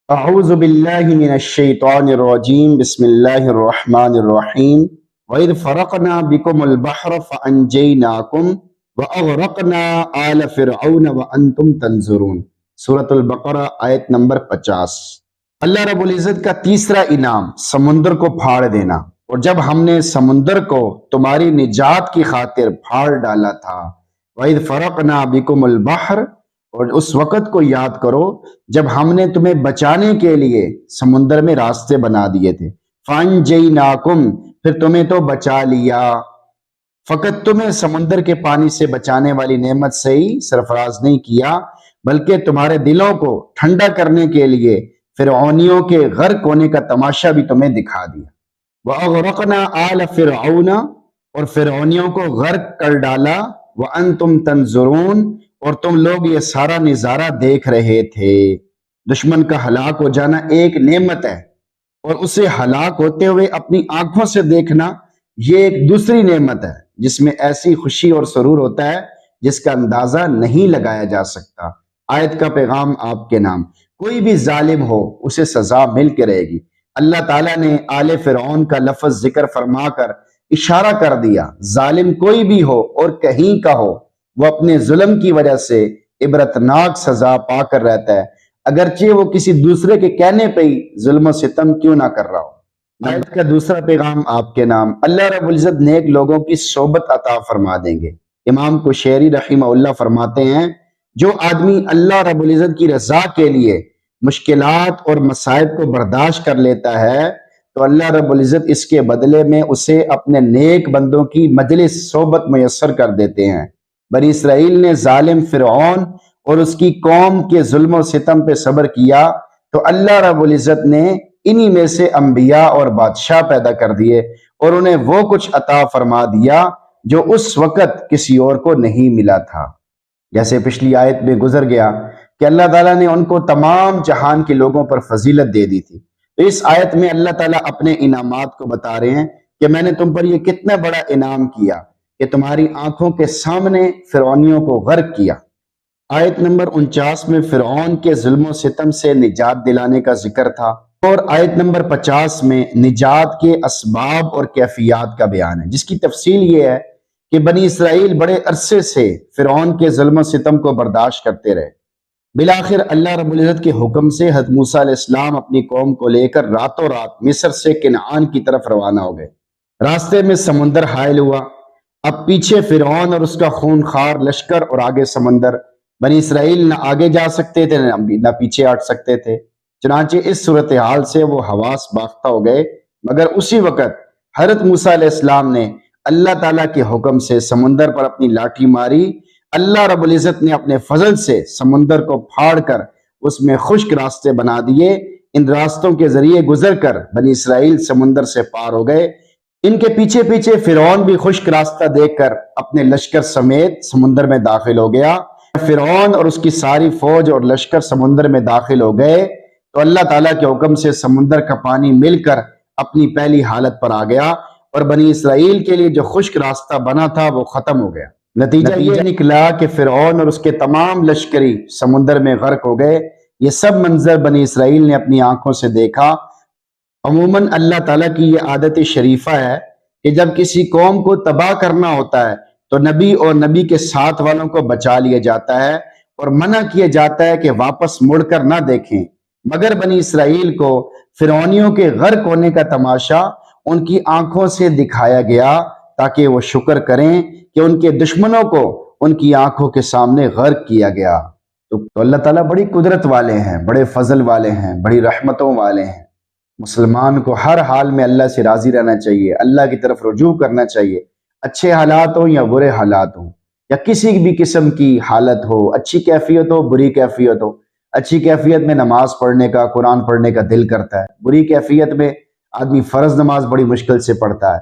اعوذ باللہ من الشیطان الرجیم بسم اللہ الرحمن الرحیم وَإِذْ فَرَقْنَا بِكُمُ الْبَحْرَ فَأَنْجَيْنَاكُمْ وَأَغْرَقْنَا آلَ فِرْعَوْنَ وَأَنْتُمْ تَنْظُرُونَ سورۃ البقرہ آیت نمبر 50۔ اللہ رب العزت کا تیسرا انعام سمندر کو پھاڑ دینا، اور جب ہم نے سمندر کو تمہاری نجات کی خاطر پھاڑ ڈالا تھا۔ وَإِذْ فَرَقْنَا بِكُمُ الْبَحْرَ، اور اس وقت کو یاد کرو جب ہم نے تمہیں بچانے کے لیے سمندر میں راستے بنا دیے تھے۔ فَأَنْجَيْنَاكُمْ، پھر تمہیں تو بچا لیا۔ فقط تمہیں سمندر کے پانی سے بچانے والی نعمت سے ہی سرفراز نہیں کیا، بلکہ تمہارے دلوں کو ٹھنڈا کرنے کے لیے فرعونیوں کے غرق ہونے کا تماشا بھی تمہیں دکھا دیا۔ وَأَغْرَقْنَا آلَ فِرْعَوْنَ، اور فرعونیوں کو غرق کر ڈالا۔ وَأَنْتُمْ تَنْظُرُونَ، اور تم لوگ یہ سارا نظارہ دیکھ رہے تھے۔ دشمن کا ہلاک ہو جانا ایک نعمت ہے، اور اسے ہلاک ہوتے ہوئے اپنی آنکھوں سے دیکھنا یہ ایک دوسری نعمت ہے، جس میں ایسی خوشی اور سرور ہوتا ہے جس کا اندازہ نہیں لگایا جا سکتا۔ آیت کا پیغام آپ کے نام، کوئی بھی ظالم ہو اسے سزا مل کے رہے گی۔ اللہ تعالیٰ نے آل فرعون کا لفظ ذکر فرما کر اشارہ کر دیا، ظالم کوئی بھی ہو اور کہیں کا ہو، وہ اپنے ظلم کی وجہ سے عبرتناک سزا پا کر رہتا ہے، اگرچہ وہ کسی دوسرے کے کہنے پہ ہی ظلم و ستم کیوں نہ کر رہا ہو۔ آیت کا دوسرا پیغام آپ کے نام، اللہ رب العزت نیک لوگوں کی صحبت عطا فرما دیں گے۔ امام قشیری رحمہ اللہ فرماتے ہیں، جو آدمی اللہ رب العزت کی رضا کے لیے مشکلات اور مصائب کو برداشت کر لیتا ہے تو اللہ رب العزت اس کے بدلے میں اسے اپنے نیک بندوں کی مجلس صحبت میسر کر دیتے ہیں۔ بنی اسرائیل نے ظالم فرعون اور اس کی قوم کے ظلم و ستم پہ صبر کیا تو اللہ رب العزت نے انہی میں سے انبیاء اور بادشاہ پیدا کر دیے، اور انہیں وہ کچھ عطا فرما دیا جو اس وقت کسی اور کو نہیں ملا تھا۔ جیسے پچھلی آیت میں گزر گیا کہ اللہ تعالیٰ نے ان کو تمام جہان کے لوگوں پر فضیلت دے دی تھی، تو اس آیت میں اللہ تعالیٰ اپنے انعامات کو بتا رہے ہیں کہ میں نے تم پر یہ کتنا بڑا انعام کیا کہ تمہاری آنکھوں کے سامنے فرعونیوں کو غرق کیا۔ آیت نمبر 49 میں فرعون کے ظلم و ستم سے نجات دلانے کا ذکر تھا، اور آیت نمبر 50 میں نجات کے اسباب اور کیفیات کا بیان ہے، جس کی تفصیل یہ ہے کہ بنی اسرائیل بڑے عرصے سے فرعون کے ظلم و ستم کو برداشت کرتے رہے۔ بالآخر اللہ رب العزت کے حکم سے حضرت موسیٰ علیہ السلام اپنی قوم کو لے کر راتوں رات مصر سے کنعان کی طرف روانہ ہو گئے۔ راستے میں سمندر حائل ہوا، اب پیچھے فرعون اور اس کا خونخوار لشکر اور آگے سمندر۔ بنی اسرائیل نہ آگے جا سکتے تھے نہ پیچھے ہٹ سکتے تھے، چنانچہ اس صورتحال سے وہ حواس باختہ ہو گئے۔ مگر اسی وقت حضرت موسیٰ علیہ السلام نے اللہ تعالیٰ کے حکم سے سمندر پر اپنی لاٹھی ماری۔ اللہ رب العزت نے اپنے فضل سے سمندر کو پھاڑ کر اس میں خشک راستے بنا دیے۔ ان راستوں کے ذریعے گزر کر بنی اسرائیل سمندر سے پار ہو گئے۔ ان کے پیچھے پیچھے فرعون بھی خشک راستہ دیکھ کر اپنے لشکر سمیت سمندر میں داخل ہو گیا۔ فرعون اور اس کی ساری فوج اور لشکر سمندر میں داخل ہو گئے تو اللہ تعالیٰ کے حکم سے سمندر کا پانی مل کر اپنی پہلی حالت پر آ گیا، اور بنی اسرائیل کے لیے جو خشک راستہ بنا تھا وہ ختم ہو گیا۔ نتیجہ یہ نکلا کہ فرعون اور اس کے تمام لشکری سمندر میں غرق ہو گئے۔ یہ سب منظر بنی اسرائیل نے اپنی آنکھوں سے دیکھا۔ عموماً اللہ تعالیٰ کی یہ عادت شریفہ ہے کہ جب کسی قوم کو تباہ کرنا ہوتا ہے تو نبی اور نبی کے ساتھ والوں کو بچا لیا جاتا ہے اور منع کیا جاتا ہے کہ واپس مڑ کر نہ دیکھیں۔ مگر بنی اسرائیل کو فرعونیوں کے غرق ہونے کا تماشا ان کی آنکھوں سے دکھایا گیا تاکہ وہ شکر کریں کہ ان کے دشمنوں کو ان کی آنکھوں کے سامنے غرق کیا گیا۔ تو اللہ تعالیٰ بڑی قدرت والے ہیں، بڑے فضل والے ہیں، بڑی رحمتوں والے ہیں۔ مسلمان کو ہر حال میں اللہ سے راضی رہنا چاہیے، اللہ کی طرف رجوع کرنا چاہیے، اچھے حالات ہوں یا برے حالات ہوں، یا کسی بھی قسم کی حالت ہو، اچھی کیفیت ہو بری کیفیت ہو۔ اچھی کیفیت میں نماز پڑھنے کا، قرآن پڑھنے کا دل کرتا ہے، بری کیفیت میں آدمی فرض نماز بڑی مشکل سے پڑھتا ہے۔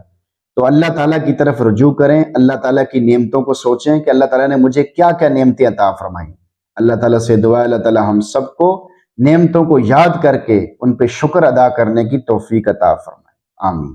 تو اللہ تعالیٰ کی طرف رجوع کریں، اللہ تعالیٰ کی نعمتوں کو سوچیں کہ اللہ تعالیٰ نے مجھے کیا کیا نعمتیں عطا فرمائیں۔ اللہ تعالیٰ سے دعا ہے اللہ تعالیٰ ہم سب کو نعمتوں کو یاد کر کے ان پہ شکر ادا کرنے کی توفیق عطا فرمائے۔ آمین۔